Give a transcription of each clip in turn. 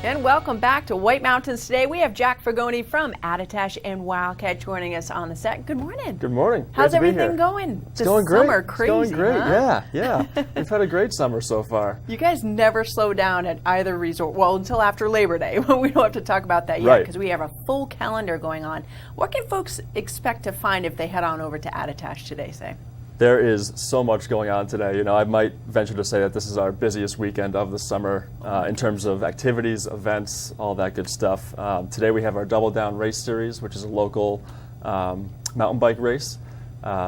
And welcome back to White Mountains Today. We have Jack Fagone from Attitash and Wildcat joining us on the set. Good morning. Good morning. How's everything going? It's going great. Summer crazy, it's going great. Huh? Yeah. We've had a great summer so far. You guys never slow down at either resort. Well, until after Labor Day. We don't have to talk about that yet because we have a full calendar going on. What can folks expect to find if they head on over to Attitash today, say? There is so much going on today. I might venture to say that this is our busiest weekend of the summer in terms of activities, events, all that good stuff. Today we have our Double Down Race Series, which is a local mountain bike race.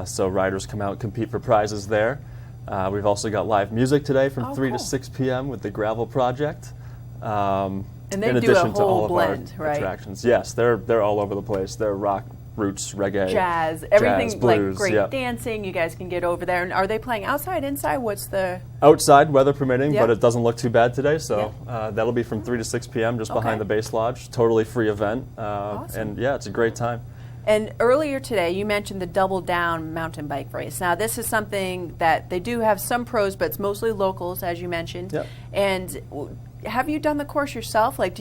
So riders come out and compete for prizes there. We've also got live music today from 3 to 6 p.m. with the Gravel Project. And they in do addition a to all whole of blend, our right? attractions. Yes, they're all over the place. They're rock, roots, reggae, jazz, everything, blues, like great dancing. You guys can get over there. And are they playing outside, inside? What's the... Outside, weather permitting, but it doesn't look too bad today, so Yeah. that'll be from 3 to 6 p.m. just behind the base lodge. Totally free event. Awesome. And yeah, it's a great time. And earlier today, you mentioned the Double Down mountain bike race. Now, this is something that they do have some pros, but it's mostly locals, as you mentioned. Yep. And have you done the course yourself? Like,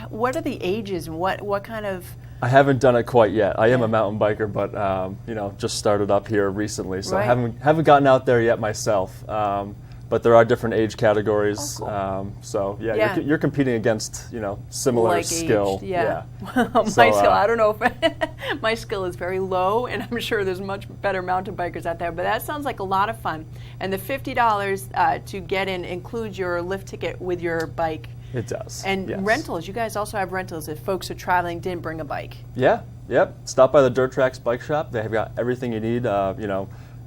what are the ages and what kind of... I haven't done it quite yet. I am a mountain biker, but just started up here recently, so I haven't gotten out there yet myself. But there are different age categories, so you're competing against similar like skill. Aged, yeah. My skill, I don't know if my skill is very low, and I'm sure there's much better mountain bikers out there. But that sounds like a lot of fun. And the $50 to get in includes your lift ticket with your bike. It does. And rentals. You guys also have rentals if folks are traveling, didn't bring a bike. Yeah. Yep. Stop by the Dirt Tracks Bike Shop. They have got everything you need.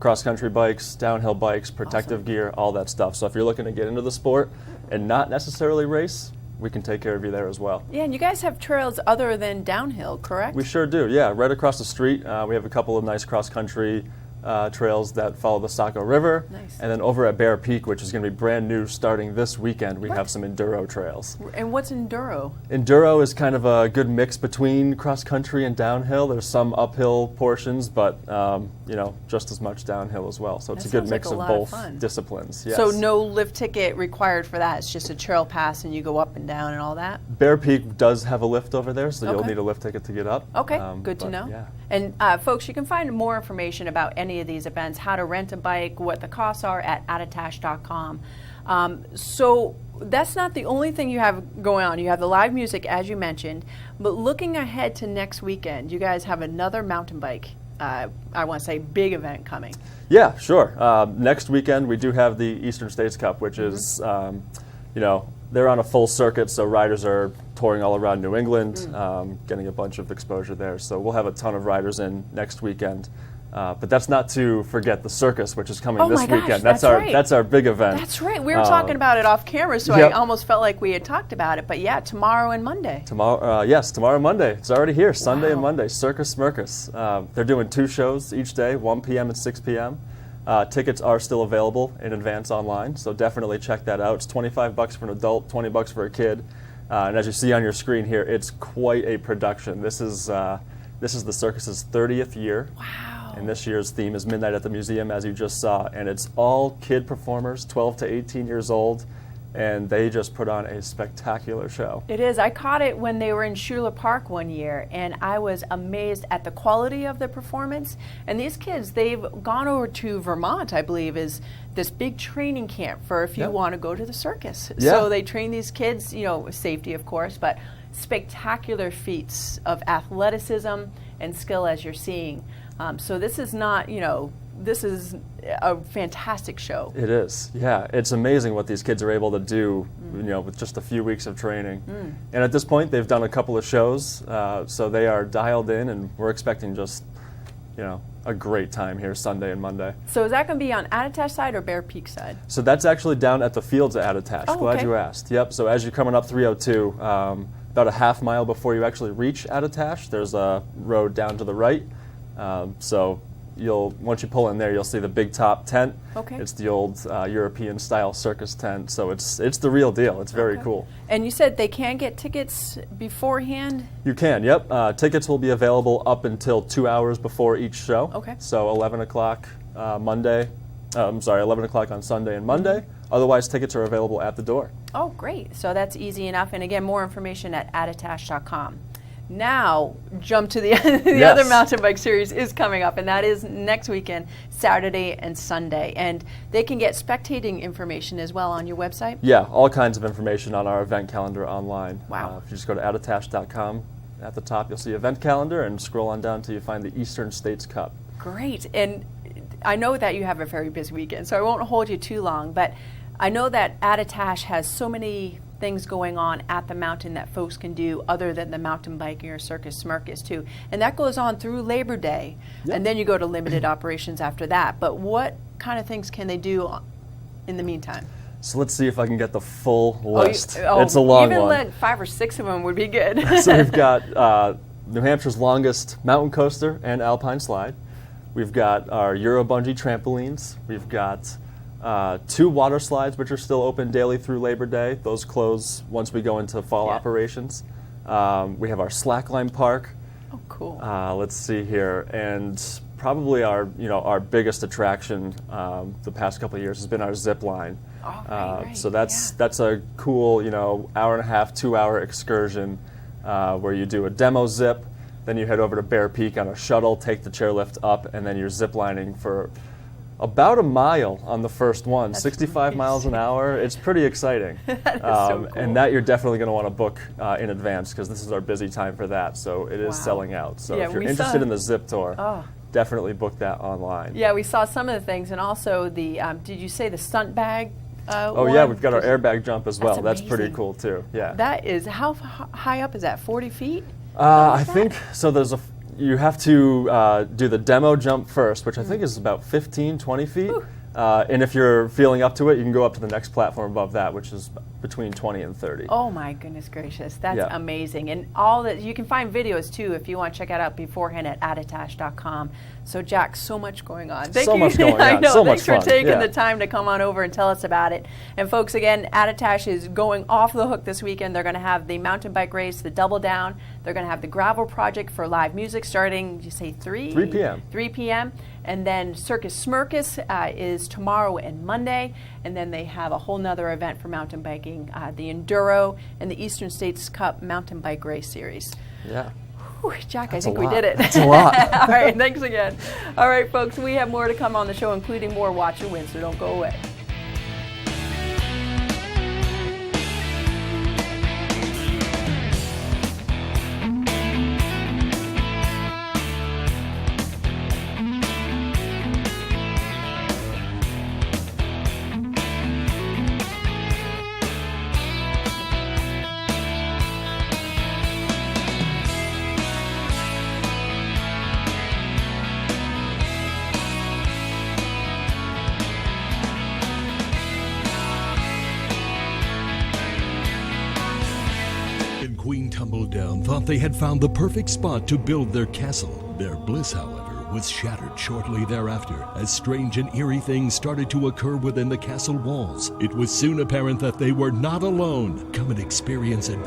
Cross-country bikes, downhill bikes, protective gear, all that stuff. So if you're looking to get into the sport and not necessarily race, we can take care of you there as well. Yeah, and you guys have trails other than downhill, correct? We sure do, yeah. Right across the street, we have a couple of nice cross-country trails that follow the Saco River. Nice. And then over at Bear Peak, which is going to be brand new starting this weekend, we have some enduro trails. And what's enduro? Enduro is kind of a good mix between cross-country and downhill. There's some uphill portions, but just as much downhill as well. So it's a good mix of both disciplines. Yes. So no lift ticket required for that. It's just a trail pass and you go up and down and all that? Bear Peak does have a lift over there, so you'll need a lift ticket to get up. Okay, good to know. Yeah. And folks, you can find more information about any of these events, how to rent a bike, what the costs are at attitash.com. So that's not the only thing you have going on. You have the live music, as you mentioned, but looking ahead to next weekend, you guys have another mountain bike, I want to say, big event coming. Yeah, sure. Next weekend, we do have the Eastern States Cup, which is, they're on a full circuit, so riders are touring all around New England, getting a bunch of exposure there. So we'll have a ton of riders in next weekend. But that's not to forget the circus, which is coming this weekend. That's our big event. That's right. We were talking about it off camera, so I almost felt like we had talked about it. But yeah, tomorrow and Monday. Tomorrow and Monday. It's already here. Sunday and Monday. Circus Smirkus. They're doing 2 shows each day, 1 p.m. and 6 p.m. Tickets are still available in advance online, so definitely check that out. It's $25 for an adult, $20 for a kid. And as you see on your screen here, it's quite a production. This is the circus's 30th year. Wow. And this year's theme is Midnight at the Museum, as you just saw. And it's all kid performers, 12 to 18 years old, and they just put on a spectacular show. It is. I caught it when they were in Schuyler Park one year, and I was amazed at the quality of the performance. And these kids, they've gone over to Vermont, I believe, is this big training camp for if you want to go to the circus. Yeah. So they train these kids, safety, of course, but spectacular feats of athleticism and skill, as you're seeing. So this is not, this is a fantastic show. It is, yeah. It's amazing what these kids are able to do, with just a few weeks of training. And at this point, they've done a couple of shows, so they are dialed in, and we're expecting just, a great time here Sunday and Monday. So is that going to be on Attitash side or Bear Peak side? So that's actually down at the fields at Attitash. Glad you asked. Yep. So as you're coming up 302, about a half mile before you actually reach Attitash, there's a road down to the right. So once you pull in there, you'll see the big top tent. Okay. It's the old European style circus tent. So it's the real deal. It's very cool. And you said they can get tickets beforehand? You can, yep. Tickets will be available up until 2 hours before each show. Okay. So 11 o'clock Monday, 11 o'clock on Sunday and Monday. Otherwise, tickets are available at the door. Oh, great. So that's easy enough. And again, more information at attitash.com. Now, jump to the Yes. other mountain bike series is coming up, and that is next weekend, Saturday and Sunday. And they can get spectating information as well on your website? Yeah, all kinds of information on our event calendar online. Wow. If you just go to attitash.com, at the top you'll see event calendar, and scroll on down until you find the Eastern States Cup. Great. And I know that you have a very busy weekend, so I won't hold you too long, but I know that Attitash has so many things going on at the mountain that folks can do other than the mountain biking or Circus Smirkus too. And that goes on through Labor Day. Yep. And then you go to limited operations after that. But what kind of things can they do in the meantime? So let's see if I can get the full list. Oh, it's a long even one. like 5 or 6 of them would be good. So we've got New Hampshire's longest mountain coaster and alpine slide. We've got our Euro bungee trampolines. We've got 2 water slides, which are still open daily through Labor Day. Those close once we go into fall operations. We have our slackline park. Oh, cool. Let's see here, and probably our biggest attraction the past couple of years has been our zip line. Oh, right. So that's a cool hour and a half, 2-hour excursion where you do a demo zip, then you head over to Bear Peak on a shuttle, take the chairlift up, and then you're zip lining for about a mile on the first one, That's 65 miles an hour. It's pretty exciting. That is so cool. And that you're definitely going to want to book in advance because this is our busy time for that. So it is selling out. So if you're interested in the zip tour, definitely book that online. Yeah, we saw some of the things, and also the, did you say the stunt bag? Yeah, we've got our airbag jump as well. That's pretty amazing. cool too. Yeah. That is, how high up is that, 40 feet? I think, so you have to do the demo jump first, which I think is about 15, 20 feet. And if you're feeling up to it, you can go up to the next platform above that, which is between 20 and 30. Oh my goodness gracious, that's amazing. And all that, you can find videos too if you want to check it out beforehand at attitash.com. So Jack, so much going on. Thank you. Much going on. I know, so thanks much for fun. taking the time to come on over and tell us about it. And folks, again, Attitash is going off the hook this weekend. They're going to have the mountain bike race, the double down. They're going to have the gravel project for live music starting, did you say 3? 3 p.m. 3 p.m. And then Circus Smirkus is tomorrow and Monday. And then they have a whole nother event for mountain biking, the Enduro and the Eastern States Cup Mountain Bike Race Series. Yeah. Whew, Jack, That's I think a we lot. did it. That's a lot. All right, thanks again. All right, folks, we have more to come on the show, including more Watch and Win, so don't go away. Queen Tumbledown thought they had found the perfect spot to build their castle. Their bliss, however, was shattered shortly thereafter as strange and eerie things started to occur within the castle walls. It was soon apparent that they were not alone. Come and experience adventure.